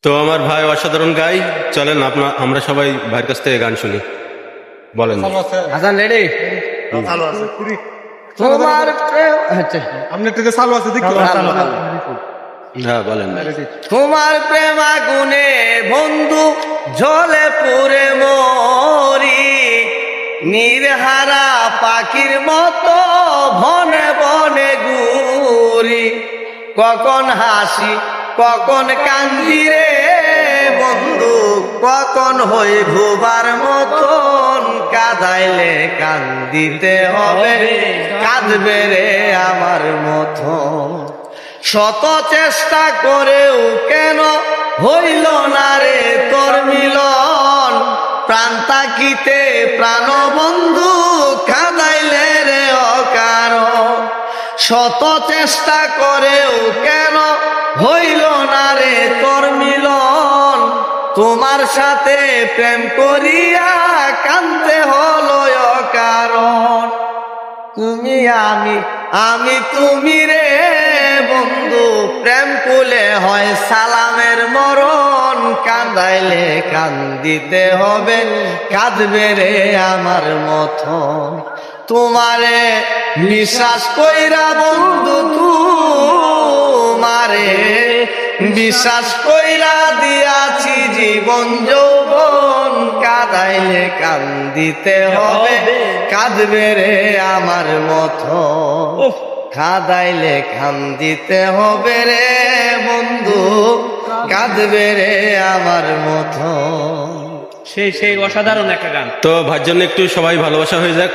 তো আমার ভাই অসাধারণ গাই, চলেন আমরা সবাই ভাইয়ের কাছ থেকে গান শুনি। বলেন। হাসান রেডি? চালু আছে তোমার প্রেম আচ্ছা আপনার থেকে চালু আছে দেখি হ্যাঁ বলেন। তোমার প্রেম আগুনে বন্ধু জ্বলে পুরে মরি, নির্হারা পাখির মতো বনে বনে ঘুরি। কখন হাসি কখন কান্দি রে বন্ধু, কখন হই ভুবার মতন। কাঁদাইলে কান্দিতে হবে, কাঁদবে রে আমার মতন। শত চেষ্টা করেও কেন হইল না রে তোর মিলন। প্রাণ তাকিতে প্রাণ বন্ধু কাঁদাইলে রে অকারণ। শত চেষ্টা করেও কেন হইল না রে তোর মিলন। তোমার সাথে প্রেম করিয়া কান্দতে হলো অকারণ। তুমি আমি তুমি রে বন্ধু, প্রেম কুলে হয় সালামের মরণ। কান্দাইলে কান্দিতে হবে, কাঁদবে রে আমার মতন। তোমারে বিশ্বাস কইরা বন্ধু, তোমারে বিশ্বাস কইরা দিয়াছি জীবন যৌবন। কাঁদাইলে কান্দিতে হবে, কাঁদবে রে আমার মতন। কাঁদাইলে কান্দিতে হবে রে বন্ধু, কাঁদবে রে আমার মতন। সেই অসাধারণ একটা গান। তো ভাইয়ের জন্য একটু সবাই ভালোবাসা হয়ে যাক।